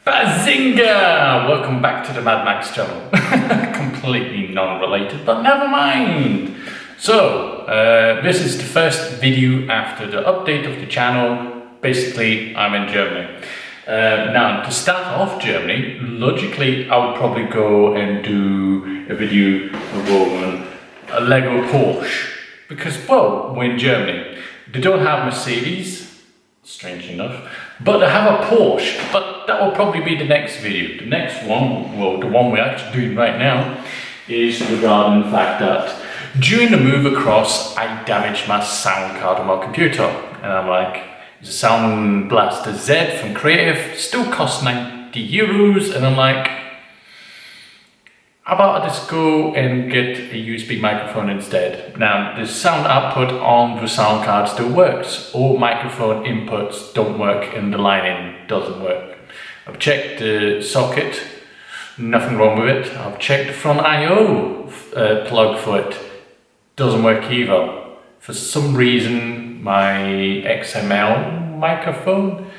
Bazinga! Welcome back to the Mad Max channel. Completely non-related, but never mind. So, this is the first video after the update of the channel. Basically, I'm in Germany. Now, to start off Germany, logically, I would probably go and do a video of a Lego Porsche. Because, well, we're in Germany. They don't have Mercedes, strange enough, but they have a Porsche. But that will probably be the next video. The next one, well, the one we're actually doing right now, is regarding the fact that during the move across, I damaged my sound card on my computer. And I'm like, the Sound Blaster Z from Creative still costs €90. And I'm like, how about I just go and get a USB microphone instead? Now, the sound output on the sound card still works. All microphone inputs don't work and the line-in doesn't work. I've checked the socket, nothing wrong with it. I've checked the front I/O plug for it, doesn't work either. For some reason, my XML microphone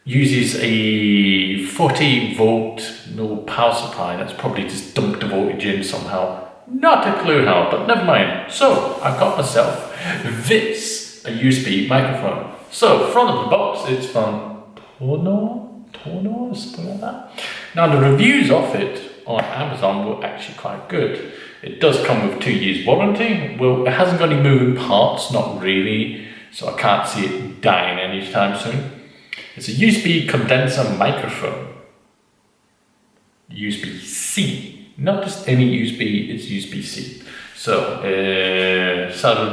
uses a 40 volt no power supply. That's probably just dumped the voltage in somehow. Not a clue how, but never mind. So I got myself this, a USB microphone. So front of the box, it's from Tonor, something like that. Now the reviews of it on Amazon were actually quite good. It does come with 2 years warranty. Well, it hasn't got any moving parts, not really, so I can't see it dying anytime soon. It's a USB condenser microphone. USB-C, not just any USB, it's USB-C. So, side of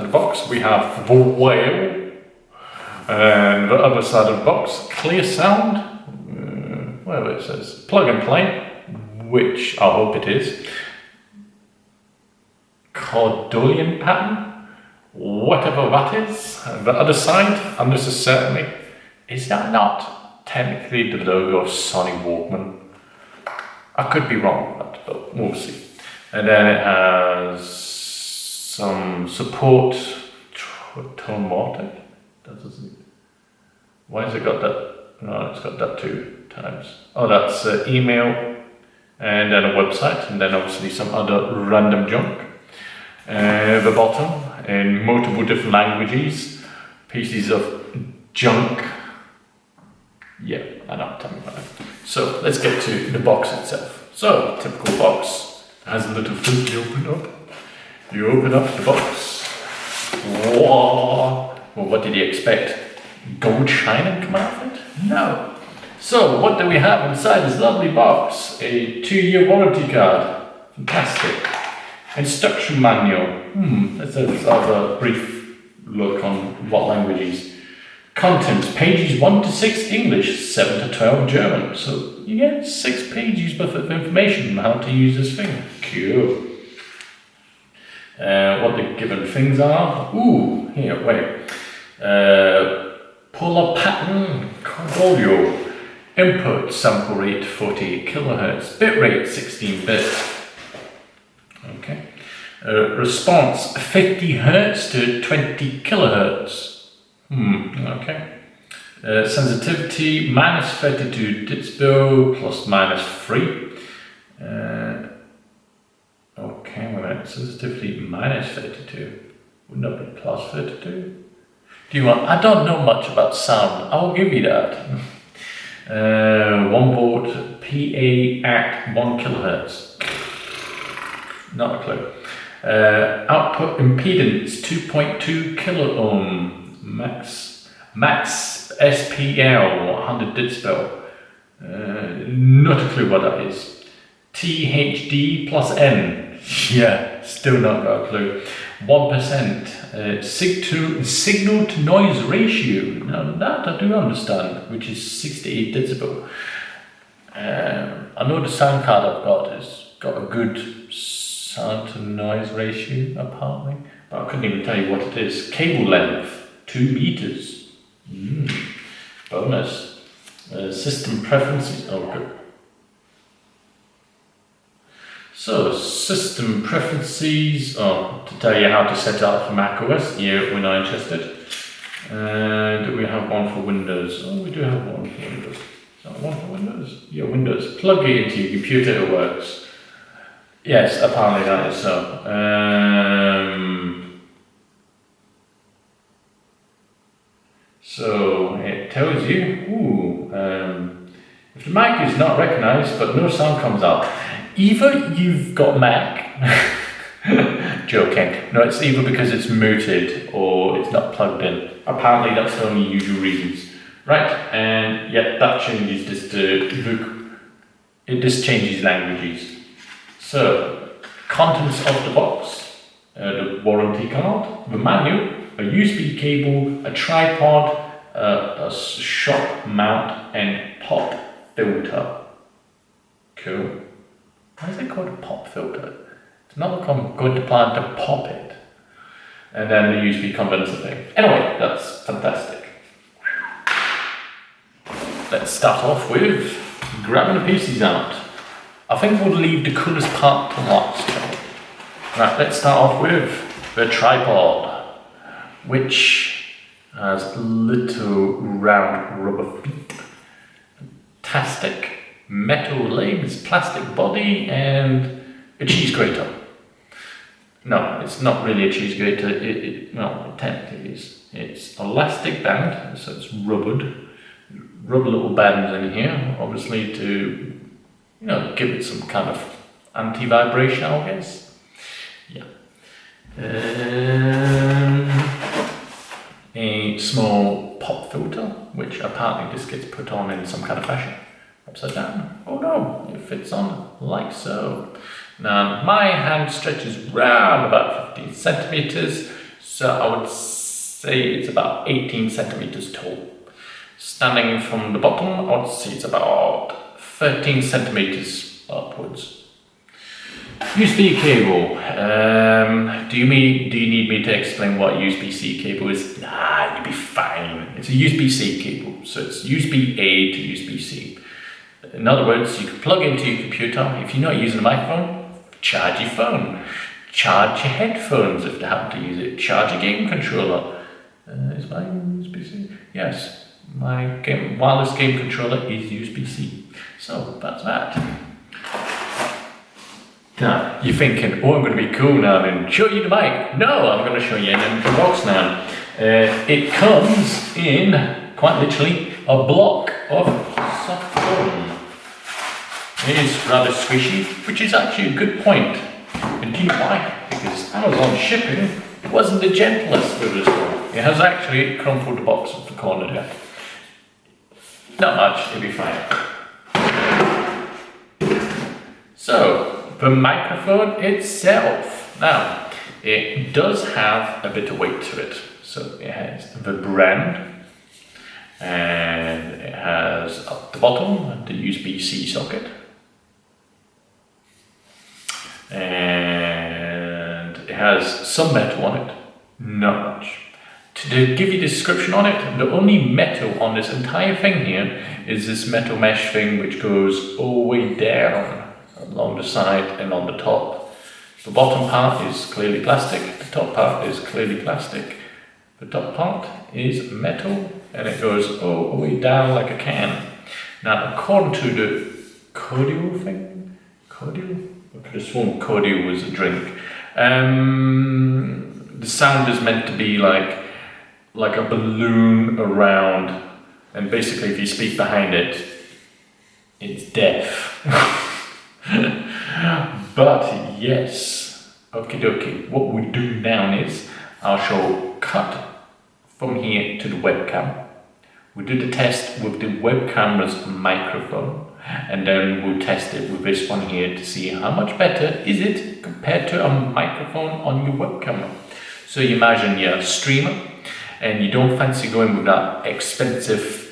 the box, we have the whale, and the other side of the box, clear sound, whatever it says, plug and play, which I hope it is. Cordolian pattern, whatever that is. The other side, unnecessarily, is that not technically the logo of Sony Walkman? I could be wrong, but we'll see. And then it has some support. Tonor. That doesn't. Why has it got that? No, it's got that 2 times. Oh, that's email, and then a website, and then obviously some other random junk. The bottom, in multiple different languages, pieces of junk. Yeah, I know, tell me about it. So let's get to the box itself. So, typical box, has a little flip you open up. You open up the box. Whoa! Well, what did you expect? Gold shine come out of it? No. So, what do we have inside this lovely box? A 2-year warranty card. Fantastic. Instruction manual. Let's have a brief look on what languages. Contents, pages 1 to 6 English, 7 to 12 German. So you get 6 pages worth of information on how to use this thing. Cool. What the given things are. Ooh, here, wait. Polar pattern, Cordolio. Input sample rate 48 kilohertz. Bit rate 16 bit. Okay. Response 50 hertz to 20 kilohertz. Okay. Sensitivity minus 32 dB plus minus 3. Okay, wait a minute. Sensitivity minus 32. Wouldn't that be plus 32? Do you want? I don't know much about sound. I will give you that. 1 volt PA at 1 kilohertz. Not a clue. Output impedance 2.2 kilo ohm. Max SPL 100 dB. Not a clue what that is. THD plus N. Yeah, still not got a clue. 1%. Signal to noise ratio. Now that I do understand, which is 68 dB. I know the sound card I've got has got a good sound to noise ratio apparently, but I couldn't even tell you what it is. Cable length 2 meters. Bonus. System preferences. Oh, good. So, system preferences. Oh, to tell you how to set it up for macOS. Yeah, we're not interested. Do we have one for Windows? Oh, we do have one for Windows. Is that the one for Windows? Yeah, Windows. Plug it into your computer, it works. Yes, apparently that is so. So it tells you, if the mic is not recognized but no sound comes out, either you've got Mac, joking, no, it's either because it's muted or it's not plugged in. Apparently that's the only usual reasons. Right, and yeah, that changes this to book. It just changes languages. So, contents of the box, the warranty card, the manual, a USB cable, a tripod, a shock mount, and pop filter. Cool. Why is it called a pop filter? It's not like I'm going to plan to pop it. And then the USB condenser thing. Anyway, that's fantastic. Let's start off with grabbing the pieces out. I think we'll leave the coolest part to last. Right, let's start off with the tripod, which has little round rubber feet, fantastic metal legs, plastic body, and a cheese grater. No, it's not really a cheese grater. Well, it technically is. It's elastic band, so it's rubbered. Rubber little bands in here, obviously to, give it some kind of anti-vibration, I guess. Yeah. A small pop filter, which apparently just gets put on in some kind of fashion. Upside down. Oh no, it fits on like so. Now, my hand stretches round about 15 centimeters, so I would say it's about 18 centimeters tall. Standing from the bottom, I would say it's about 13 centimeters upwards. USB cable. Do you need me to explain what USB-C cable is? Nah, you'll be fine. It's a USB-C cable, so it's USB-A to USB-C. In other words, you can plug into your computer. If you're not using a microphone, charge your phone. Charge your headphones if they happen to use it. Charge your game controller. Is mine USB-C? Yes. My wireless game controller is USB-C. So that's that. Now, you're thinking, oh, I'm going to be cool now and show you the mic. No, I'm going to show you an empty box now. It comes in, quite literally, a block of soft foam. It is rather squishy, which is actually a good point. And do you know why? Because Amazon shipping wasn't the gentlest with this one. It has actually crumpled the box of the corner there. Not much, it'll be fine. So, the microphone itself. Now, it does have a bit of weight to it. So it has the brand, and it has at the bottom the USB-C socket, and it has some metal on it, not much. To give you a description on it, the only metal on this entire thing here is this metal mesh thing which goes all the way down along the side and on the top. The bottom part is clearly plastic, the top part is clearly plastic. The top part is metal and it goes all the way down like a can. Now, according to the cordial thing, cordial? I could have sworn cordial was a drink. The sound is meant to be like a balloon around, and basically if you speak behind it, it's deaf. But yes, okie dokie, what we do now is I shall cut from here to the webcam. We do the test with the webcam's microphone, and then we'll test it with this one here to see how much better is it compared to a microphone on your webcam. So you imagine you're a streamer and you don't fancy going with that expensive,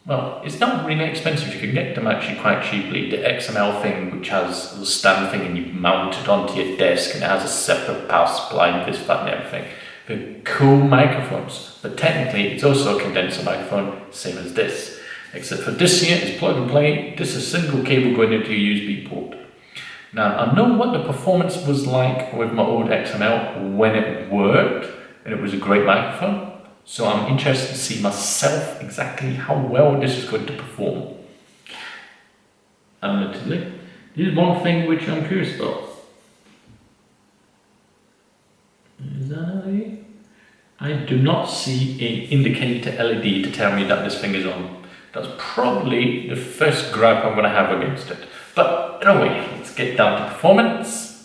well, it's not really expensive, you can get them actually quite cheaply, the XML thing which has a stand thing and you mount it onto your desk and it has a separate power supply and this, that and everything. They're cool microphones, but technically it's also a condenser microphone, same as this. Except for this here is plug and play, this is a single cable going into a USB port. Now, I know what the performance was like with my old XML when it worked, and it was a great microphone. So I'm interested to see myself exactly how well this is going to perform. admittedly. This is one thing which I'm curious about. Is that LED? I do not see an indicator LED to tell me that this thing is on. That's probably the first gripe I'm going to have against it. But anyway, let's get down to performance.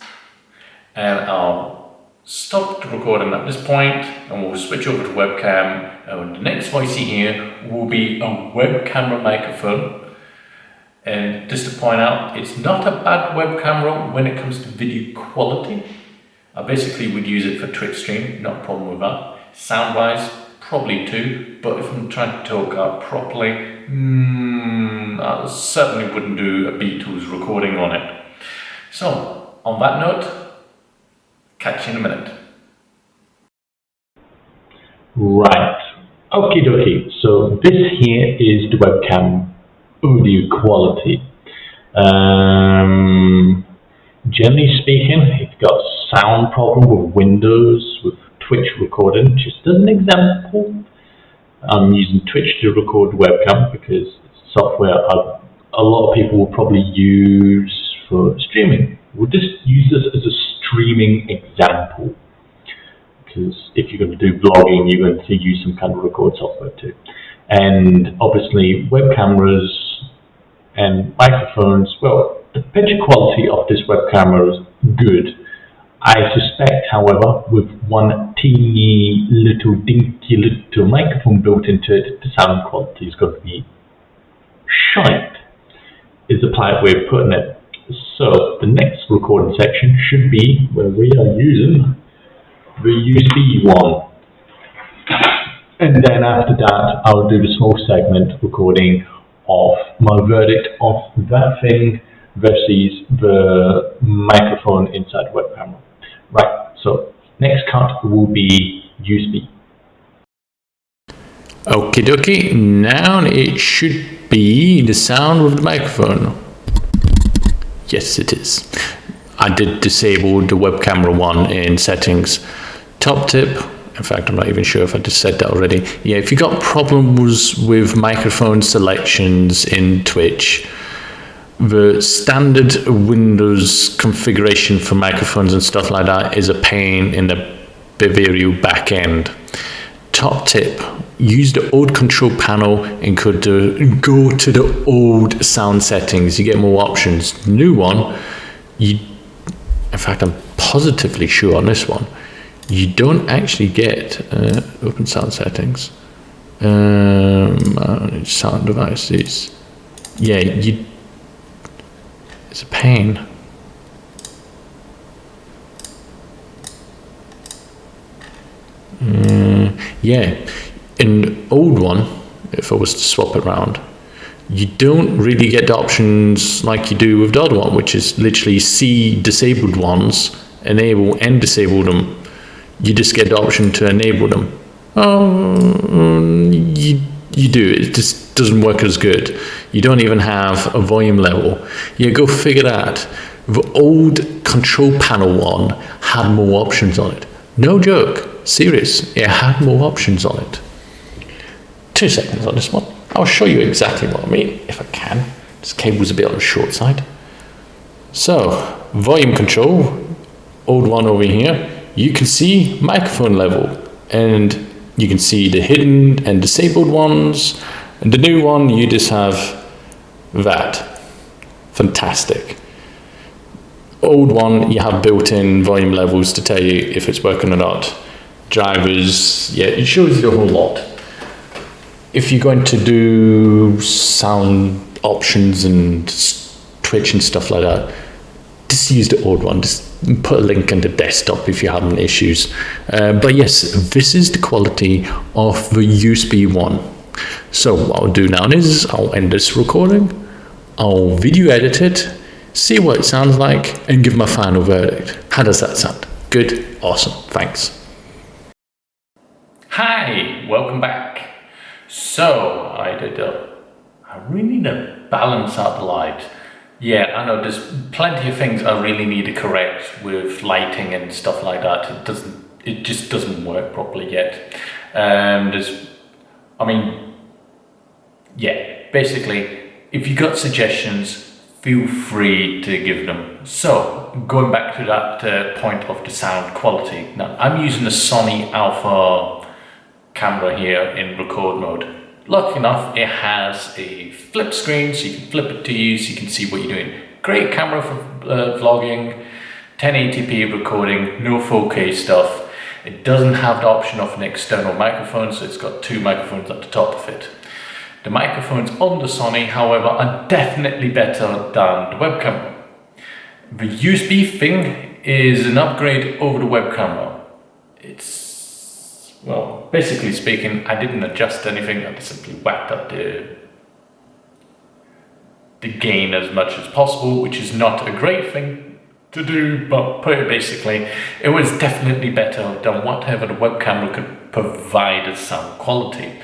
And I'll stop the recording at this point and we'll switch over to webcam. And the next voice you hear will be a web camera microphone. And just to point out, it's not a bad web camera when it comes to video quality. I basically would use it for Twitch stream, not a problem with that. Sound wise, probably too, but if I'm trying to talk out properly, I certainly wouldn't do a Beatles recording on it. So, on that note, catch you in a minute. Right, okie dokie, so this here is the webcam audio quality. Generally speaking, if you've got a sound problem with Windows, with Twitch recording, just as an example, I'm using Twitch to record webcam because it's software a lot of people will probably use for streaming. We'll just use this as a streaming example because if you're going to do vlogging, you're going to use some kind of record software too. And obviously web cameras and microphones, well, the picture quality of this web camera is good. I suspect, however, with one teeny little dinky little microphone built into it, the sound quality is going to be shite, is the polite way of putting it. So the next recording section should be where we are using the USB one. And then after that, I'll do the small segment recording of my verdict of that thing versus the microphone inside the web camera. Right, so next cut will be USB. Okie dokie, now it should be the sound of the microphone. Yes, it is. I did disable the web camera one in settings. Top tip, in fact, I'm not even sure if I just said that already. Yeah, if you got problems with microphone selections in Twitch, the standard Windows configuration for microphones and stuff like that is a pain in the Bavaria back end. Top tip, use the old control panel and go to the old sound settings. You get more options. The new one, in fact, I'm positively sure on this one, you don't actually get open sound settings. Sound devices. Yeah, it's a pain. Yeah, in the old one, if I was to swap it around, you don't really get the options like you do with the other one, which is literally see disabled ones, enable and disable them. You just get the option to enable them. You do, it just doesn't work as good. You don't even have a volume level. Yeah, go figure that. The old control panel one had more options on it. No joke, serious, it had more options on it. 2 seconds on this one. I'll show you exactly what I mean, if I can. This cable's a bit on the short side. So, volume control, old one over here. You can see microphone level, and you can see the hidden and disabled ones. And the new one, you just have that. Fantastic. Old one, you have built-in volume levels to tell you if it's working or not. Drivers, yeah, it shows you a whole lot. If you're going to do sound options and Twitch and stuff like that, just use the old one. Just put a link in the desktop if you're having issues. But yes, this is the quality of the USB one. So what I'll do now is I'll end this recording, I'll video edit it, see what it sounds like, and give my final verdict. How does that sound? Good? Awesome. Thanks. Hi, welcome back. So I really need to balance out the light. Yeah, I know there's plenty of things I really need to correct with lighting and stuff like that. It just doesn't work properly yet. Basically, if you got suggestions, feel free to give them. So, going back to that point of the sound quality. Now, I'm using a Sony Alpha camera here in record mode. Lucky enough, it has a flip screen, so you can flip it to you, so you can see what you're doing. Great camera for vlogging, 1080p recording, no 4K stuff. It doesn't have the option of an external microphone, so it's got two microphones at the top of it. The microphones on the Sony, however, are definitely better than the web camera. The USB thing is an upgrade over the web camera. It's, well, basically speaking, I didn't adjust anything, I simply whacked up the gain as much as possible, which is not a great thing to do, but basically, it was definitely better than whatever the web camera could provide as sound quality.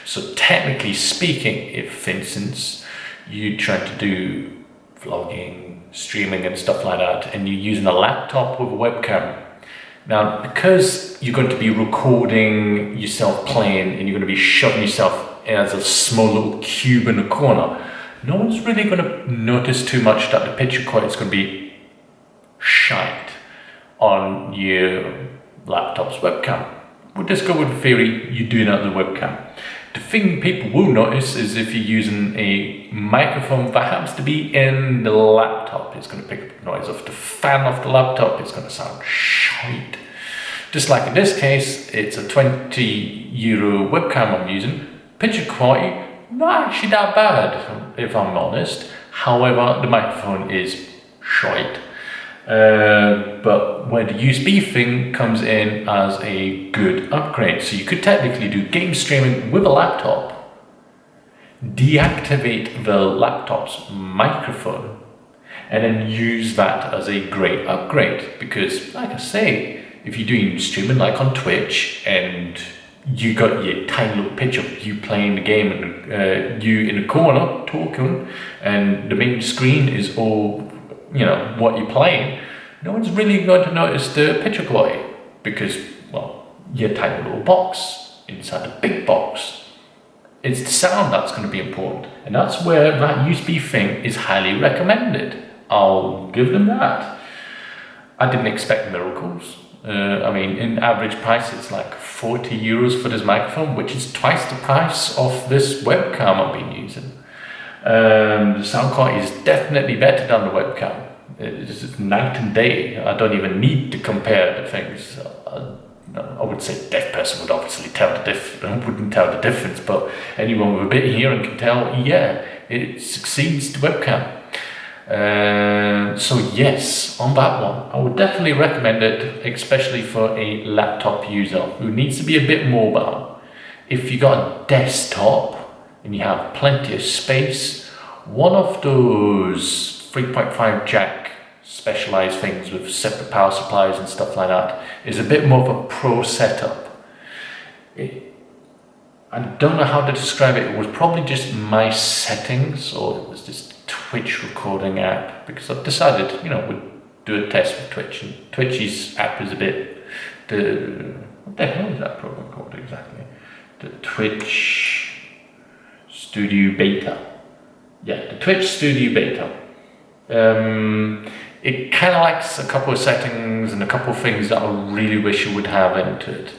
So technically speaking, if for instance, you try to do vlogging, streaming and stuff like that, and you're using a laptop with a webcam, now because you're going to be recording yourself playing and you're going to be shoving yourself as a small little cube in a corner, no one's really going to notice too much that the picture quality is going to be shite on your laptop's webcam. We'll just go with the theory you're doing it on the webcam. The thing people will notice is if you're using a microphone that happens to be in the laptop, it's going to pick up the noise of the fan of the laptop, it's going to sound shite. Just like in this case, it's a €20 webcam I'm using. Picture quality, not actually that bad, if I'm honest. However, the microphone is shite. But where the USB thing comes in as a good upgrade. So you could technically do game streaming with a laptop, deactivate the laptop's microphone, and then use that as a great upgrade. Because like I say, if you're doing streaming like on Twitch and you got your tiny little picture of you playing the game and you in a corner talking and the main screen is all, you know, what you're playing, no one's really going to notice the picture quality because, well, your tiny little box inside the big box. It's the sound that's going to be important, and that's where that USB thing is highly recommended. I'll give them that. I didn't expect miracles. I mean, in average price, it's like €40 for this microphone, which is twice the price of this webcam I've been using. The sound quality is definitely better than the webcam. It's night and day. I don't even need to compare the things. I would say a deaf person would obviously wouldn't tell the difference, but anyone with a bit of hearing can tell, yeah, it succeeds the webcam. So yes, on that one, I would definitely recommend it, especially for a laptop user who needs to be a bit mobile. If you got a desktop and you have plenty of space, one of those 3.5 jack specialized things with separate power supplies and stuff like that is a bit more of a pro setup. I don't know how to describe it. It was probably just my settings, or it was this Twitch recording app, because I've decided, you know, we'd do a test with Twitch, and Twitch's app is a bit, what the hell is that program called exactly? The Twitch Studio Beta. Yeah, the Twitch Studio Beta. It kind of lacks a couple of settings and a couple of things that I really wish it would have into it.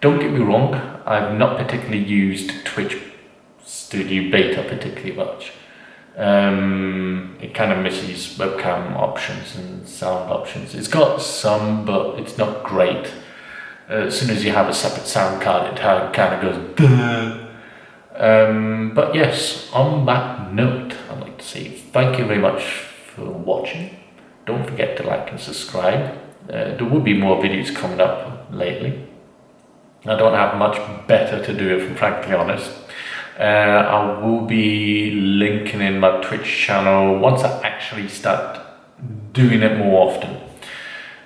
Don't get me wrong, I've not particularly used Twitch Studio Beta particularly much. It kind of misses webcam options and sound options. It's got some, but it's not great. As soon as you have a separate sound card, it kind of goes duh. But yes, on that note, I'd like to say thank you very much for watching. Don't forget to like and subscribe. There will be more videos coming up lately. I don't have much better to do, if I'm frankly honest. I will be linking in my Twitch channel once I actually start doing it more often.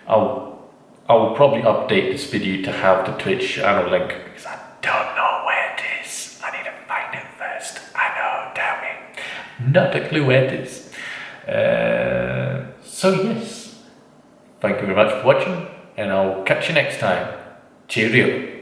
I will probably update this video to have the Twitch channel link, because I don't know where it is. I need to find it first. I know, tell me. Not a clue where it is. So yes, thank you very much for watching, and I'll catch you next time. Cheerio.